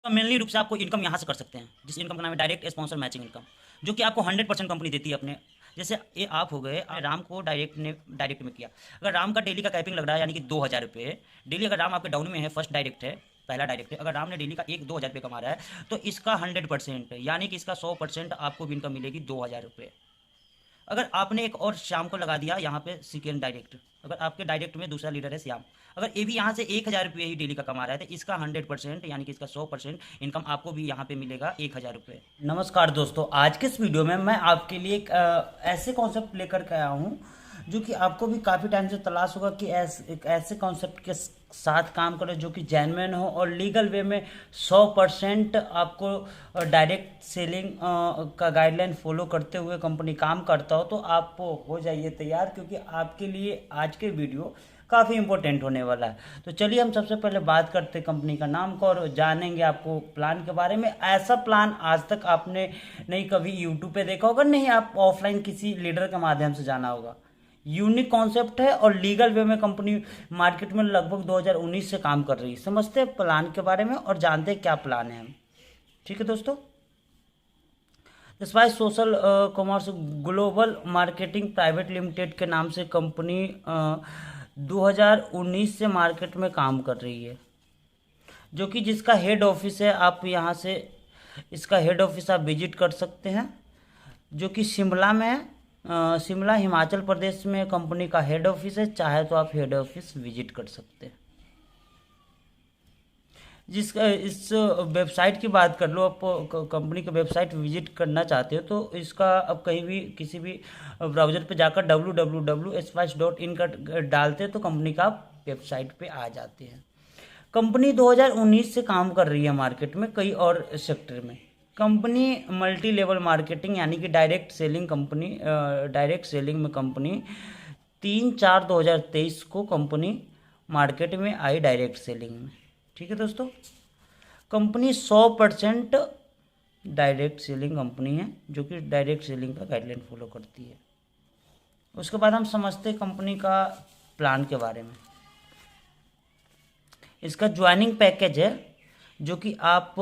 तो मेनली रूप से आपको इनकम यहाँ से कर सकते हैं, जिस इनकम का नाम है डायरेक्ट स्पॉन्सर मैचिंग इनकम, जो कि आपको 100% कंपनी देती है अपने। जैसे ये आप हो गए, राम को डायरेक्ट में किया। अगर राम का डेली का कैपिंग लग रहा है यानी कि 2,000 रुपये डेली, अगर राम आपके डाउन में है, फर्स्ट डायरेक्ट है, पहला डायरेक्ट है, अगर राम ने डेली का 2,000 रुपये कमा रहा है, तो इसका 100% यानी कि इसका 100% आपको भी इनकम मिलेगी 2,000 रुपये। अगर आपने एक और श्याम को लगा दिया यहाँ पे सेकेंड डायरेक्ट, अगर आपके डायरेक्ट में दूसरा लीडर है श्याम, अगर ये भी यहाँ से 1,000 रुपये ही डेली का कमा रहा है, तो इसका 100% यानी कि इसका 100% इनकम आपको भी यहाँ पे मिलेगा 1,000 रुपये। नमस्कार दोस्तों, आज के इस वीडियो में मैं आपके लिए एक ऐसे कॉन्सेप्ट लेकर के आया हूँ जो कि आपको भी काफ़ी टाइम से तलाश होगा कि एक ऐसे कॉन्सेप्ट के साथ काम करें जो कि जेन्युइन हो और लीगल वे में 100% आपको डायरेक्ट सेलिंग का गाइडलाइन फॉलो करते हुए कंपनी काम करता हो। तो आप हो जाइए तैयार, क्योंकि आपके लिए आज के वीडियो काफ़ी इंपॉर्टेंट होने वाला है। तो चलिए हम सबसे पहले बात करते हैं कंपनी का नाम को और जानेंगे आपको प्लान के बारे में। ऐसा प्लान आज तक आपने नहीं कभी यूट्यूब पे देखा होगा, नहीं आप ऑफलाइन किसी लीडर के माध्यम से जाना होगा। यूनिक कॉन्सेप्ट है और लीगल वे में कंपनी मार्केट में लगभग 2019 से काम कर रही है। समझते हैं प्लान के बारे में और जानते हैं क्या प्लान है हम। ठीक है दोस्तों, spice social commerce global marketing private limited के नाम से कंपनी 2019 से मार्केट में काम कर रही है, जो कि जिसका हेड ऑफिस है, आप यहाँ से इसका हेड ऑफिस आप विजिट कर सकते हैं, जो कि शिमला में है। शिमला हिमाचल प्रदेश में कंपनी का हेड ऑफिस है। चाहे तो आप हेड ऑफिस विजिट कर सकते हैं। जिसका इस वेबसाइट की बात कर लो, आप कंपनी का वेबसाइट विजिट करना चाहते हो तो इसका अब कहीं भी किसी भी ब्राउज़र पे जाकर www.spice.in का डालते हैं तो कंपनी का वेबसाइट पे आ जाते हैं। कंपनी 2019 से काम कर रही है मार्केट में कई और सेक्टर में। कंपनी मल्टी लेवल मार्केटिंग यानी कि डायरेक्ट सेलिंग में कंपनी 3/4/2023 को कंपनी मार्केट में आई डायरेक्ट सेलिंग में। ठीक है दोस्तों, कंपनी 100% डायरेक्ट सेलिंग कंपनी है, जो कि डायरेक्ट सेलिंग का गाइडलाइन फॉलो करती है। उसके बाद हम समझते हैं कंपनी का प्लान के बारे में। इसका ज्वाइनिंग पैकेज है, जो कि आप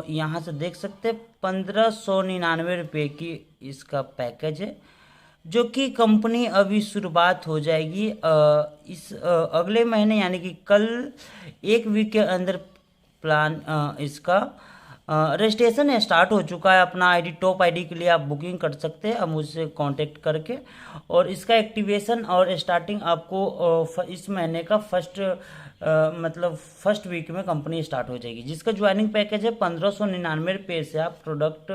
यहाँ से देख सकते हैं, 1,599 रुपये की इसका पैकेज है, जो कि कंपनी अभी शुरुआत हो जाएगी इस अगले महीने यानी कि कल 1 वीक के अंदर प्लान इसका रजिस्ट्रेशन स्टार्ट हो चुका है। अपना आईडी टॉप आईडी के लिए आप बुकिंग कर सकते हैं अब मुझसे कांटेक्ट करके, और इसका एक्टिवेशन और स्टार्टिंग आपको इस महीने का फर्स्ट वीक में कंपनी स्टार्ट हो जाएगी। जिसका ज्वाइनिंग पैकेज है 1,599 रुपये से आप प्रोडक्ट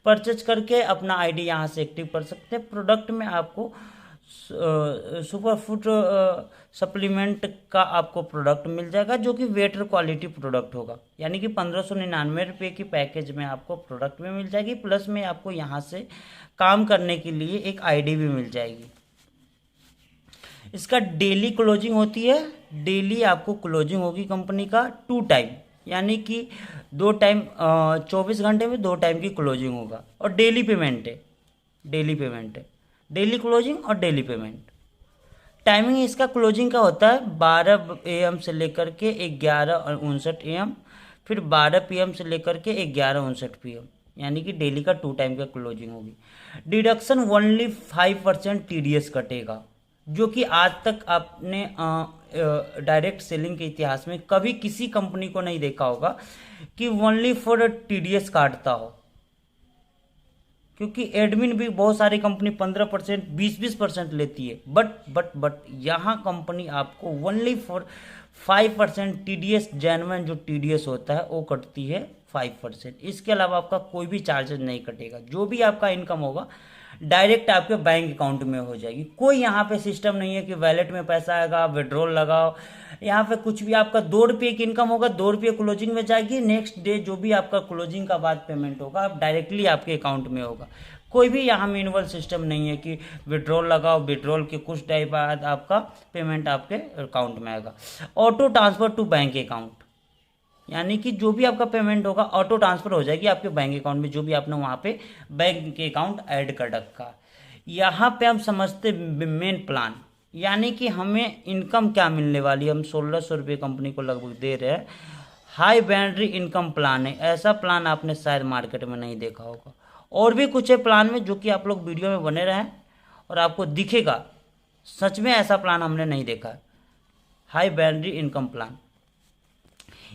परचेज करके अपना आईडी यहाँ से एक्टिव कर सकते हैं। प्रोडक्ट में आपको सुपर फूड सप्लीमेंट का आपको प्रोडक्ट मिल जाएगा, जो कि बेटर क्वालिटी प्रोडक्ट होगा। यानी कि 1,599 रुपये की पैकेज में आपको प्रोडक्ट भी मिल जाएगी, प्लस में आपको यहाँ से काम करने के लिए एक आईडी भी मिल जाएगी। इसका डेली क्लोजिंग होती है, डेली आपको क्लोजिंग होगी कंपनी का 2 टाइम, यानी कि 2 टाइम 24 घंटे में 2 टाइम की क्लोजिंग होगा। और डेली पेमेंट है, डेली क्लोजिंग और डेली पेमेंट। टाइमिंग इसका क्लोजिंग का होता है 12 AM से लेकर के 11:59 AM, फिर 12 PM से लेकर के 11:59 PM, यानी कि डेली का 2 टाइम का क्लोजिंग होगी। डिडक्शन ओनली 5% TDS कटेगा, जो कि आज तक आपने डायरेक्ट सेलिंग के इतिहास में कभी किसी कंपनी को नहीं देखा होगा कि ओनली फॉर TDS काटता हो, क्योंकि एडमिन भी बहुत सारी कंपनी 15% 20% लेती है। बट यहाँ कंपनी आपको ओनली फॉर 5% TDS, जेन्युइन जो TDS होता है वो कटती है 5%। इसके अलावा आपका कोई भी चार्जेस नहीं कटेगा। जो भी आपका इनकम होगा डायरेक्ट आपके बैंक अकाउंट में हो जाएगी। कोई यहाँ पे सिस्टम नहीं है कि वैलेट में पैसा आएगा, विड्रॉल लगाओ, यहाँ पे कुछ भी। आपका 2 रुपये की इनकम होगा, 2 रुपये क्लोजिंग में जाएगी, नेक्स्ट डे जो भी आपका क्लोजिंग का बाद पेमेंट होगा आप डायरेक्टली आपके अकाउंट में होगा। कोई भी यहाँ मैनुअल सिस्टम नहीं है कि विड्रॉल लगाओ, विड्रॉल के कुछ टाइम बाद आपका पेमेंट आपके अकाउंट में आएगा। Auto transfer to bank account, यानी कि जो भी आपका पेमेंट होगा ऑटो ट्रांसफर हो जाएगी आपके बैंक अकाउंट में, जो भी आपने वहाँ पे बैंक के अकाउंट ऐड कर रखा। यहाँ पे हम समझते मेन प्लान, यानी कि हमें इनकम क्या मिलने वाली है। हम 1,600 रुपये कंपनी को लगभग दे रहे हैं हाई बैंड्री इनकम प्लान है। ऐसा प्लान आपने शायद मार्केट में नहीं देखा होगा। और भी कुछ है प्लान में जो कि आप लोग वीडियो में बने रहें और आपको दिखेगा। सच में ऐसा प्लान हमने नहीं देखा है, हाई बैंड्री इनकम प्लान।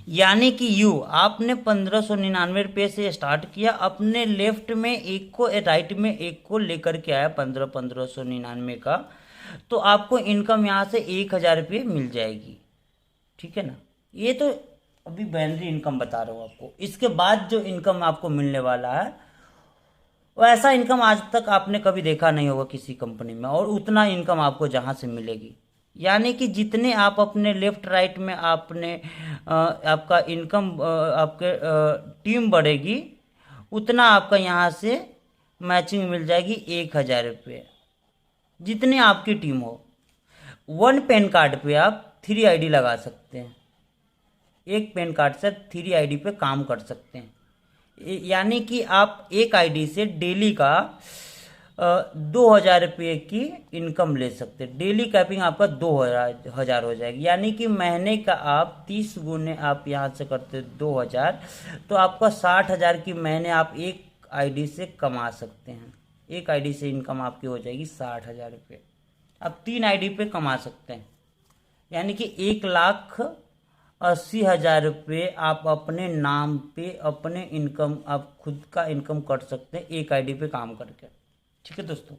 यानी कि आपने 1599 से स्टार्ट किया, अपने लेफ्ट में एक को राइट में एक को लेकर के आया 1599 का, तो आपको इनकम यहाँ से 1000 मिल जाएगी। ठीक है ना। ये तो अभी बैंड्री इनकम बता रहा हूँ आपको। इसके बाद जो इनकम आपको मिलने वाला है वो ऐसा इनकम आज तक आपने कभी देखा नहीं होगा किसी कंपनी में, और उतना इनकम आपको जहाँ से मिलेगी। यानी कि जितने आप अपने लेफ्ट राइट में आपने आपका इनकम आपके टीम बढ़ेगी, उतना आपका यहाँ से मैचिंग मिल जाएगी 1000 जितने आपकी टीम हो। 1 पैन कार्ड पे आप 3 आईडी लगा सकते हैं। एक पैन कार्ड से 3 आईडी पे काम कर सकते हैं। यानी कि आप एक आईडी से डेली का 2000 की इनकम ले सकते हैं। डेली कैपिंग आपका 2000 हो जाएगी। यानी कि महीने का आप 30 गुने आप यहाँ से करते 2000, तो आपका 60,000 की महीने आप एक आईडी से कमा सकते हैं। एक आईडी से इनकम आपकी हो जाएगी 60,000 आप 3 आईडी पे कमा सकते हैं। यानी कि 1,80,000 आप अपने नाम पे अपने इनकम आप खुद का इनकम कर सकते हैं एक आईडी पे काम करके। ठीक है दोस्तों,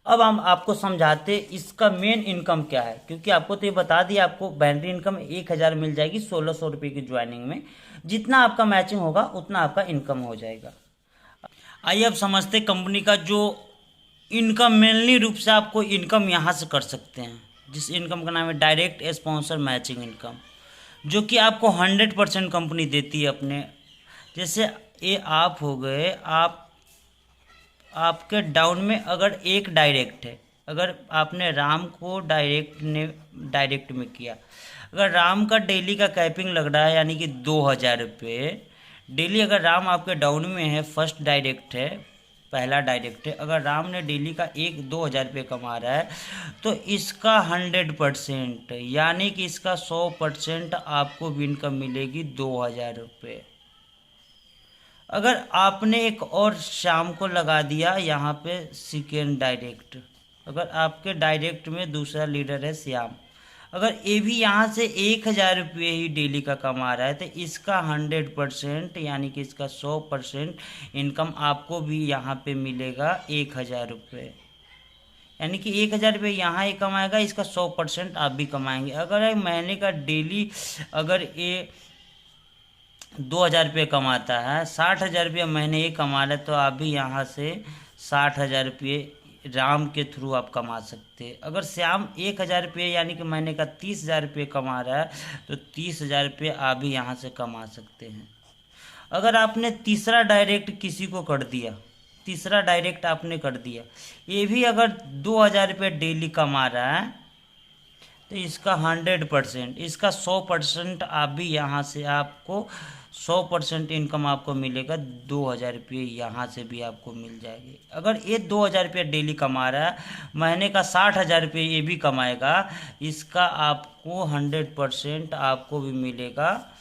अब हम आपको समझाते इसका मेन इनकम क्या है, क्योंकि आपको तो ये बता दिया आपको बैंड्री इनकम 1000 मिल जाएगी 1600 की ज्वाइनिंग में। जितना आपका मैचिंग होगा उतना आपका इनकम हो जाएगा। आइए अब समझते कंपनी का जो इनकम मेनली रूप से आपको इनकम यहाँ से कर सकते हैं, जिस इनकम का नाम है डायरेक्ट स्पॉन्सर मैचिंग इनकम, जो कि आपको 100% कंपनी देती है अपने। जैसे ये आप हो गए, आपके डाउन में अगर एक डायरेक्ट है, अगर आपने राम को डायरेक्ट में किया, अगर राम का डेली का कैपिंग लग रहा है यानी कि 2000 डेली, अगर राम आपके डाउन में है, फर्स्ट डायरेक्ट है, पहला डायरेक्ट है, अगर राम ने डेली का 2000 कमा रहा है, तो इसका 100% यानी कि इसका 100% आपको भी इनकम मिलेगी 2000। अगर आपने एक और शाम को लगा दिया यहाँ पे सेकेंड डायरेक्ट, अगर आपके डायरेक्ट में दूसरा लीडर है श्याम, अगर ये भी यहाँ से 1000 ही डेली का कमा रहा है, तो इसका 100% यानी कि इसका 100% इनकम आपको भी यहाँ पे मिलेगा 1000। यानी कि 1000 यहाँ ही कमाएगा, इसका 100% आप भी कमाएंगे। अगर एक महीने का डेली अगर ये 2000 कमाता है, 60,000 महीने ये कमा रहा है, तो आप भी यहाँ से 60,000 राम के थ्रू आप कमा सकते हैं। अगर श्याम 1000 यानी कि महीने का 30,000 कमा रहा है, तो 30,000 आप भी यहाँ से कमा सकते हैं। अगर आपने तीसरा डायरेक्ट किसी को कर दिया, तीसरा डायरेक्ट आपने कर दिया, ये भी अगर 2000 डेली कमा रहा है, तो इसका 100%, इसका 100% आप भी यहाँ से आपको 100% इनकम आपको मिलेगा 2000 यहाँ से भी आपको मिल जाएगी। अगर ये 2000 डेली कमा रहा है, महीने का 60,000 ये भी कमाएगा, इसका आपको 100% आपको भी मिलेगा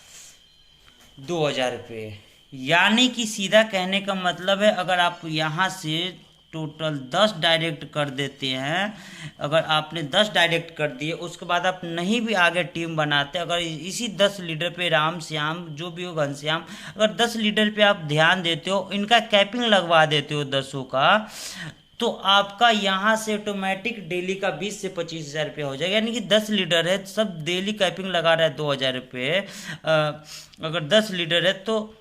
2000। यानी कि सीधा कहने का मतलब है, अगर आप यहाँ से टोटल 10 डायरेक्ट कर देते हैं, अगर आपने 10 डायरेक्ट कर दिए, उसके बाद आप नहीं भी आगे टीम बनाते, अगर इसी 10 लीडर पे राम श्याम जो भी हो घनश्याम, अगर 10 लीडर पे आप ध्यान देते हो, इनका कैपिंग लगवा देते हो 10 का, तो आपका यहाँ से ऑटोमेटिक डेली का 20 से 25,000 हो जाएगा। यानी कि 10 लीडर है, सब डेली कैपिंग लगा रहा है 2000 अगर 10 लीडर है तो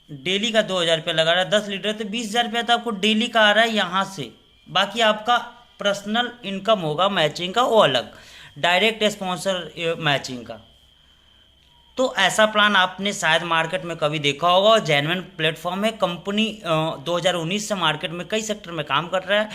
डेली का 2000 लगा रहा है, 10 लीटर तो 20,000 तो आपको डेली का आ रहा है यहाँ से। बाकी आपका पर्सनल इनकम होगा मैचिंग का, वो अलग, डायरेक्ट स्पॉन्सर मैचिंग का। तो ऐसा प्लान आपने शायद मार्केट में कभी देखा होगा, और जेन्युइन प्लेटफॉर्म है। कंपनी 2019 से मार्केट में कई सेक्टर में काम कर रहा है।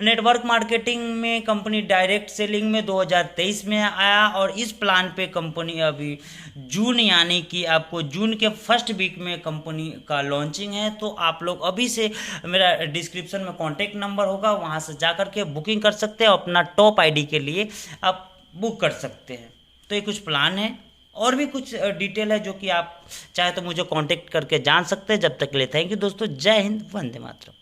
नेटवर्क मार्केटिंग में कंपनी डायरेक्ट सेलिंग में 2023 में आया, और इस प्लान पे कंपनी अभी जून यानी कि आपको जून के फर्स्ट वीक में कंपनी का लॉन्चिंग है। तो आप लोग अभी से, मेरा डिस्क्रिप्शन में कॉन्टैक्ट नंबर होगा, वहाँ से जा करके बुकिंग कर सकते हैं, अपना टॉप आईडी के लिए आप बुक कर सकते हैं। तो ये कुछ प्लान है। और भी कुछ डिटेल है जो कि आप चाहे तो मुझे कांटेक्ट करके जान सकते हैं। जब तक के लिए थैंक यू दोस्तों, जय हिंद, वंदे मातरम।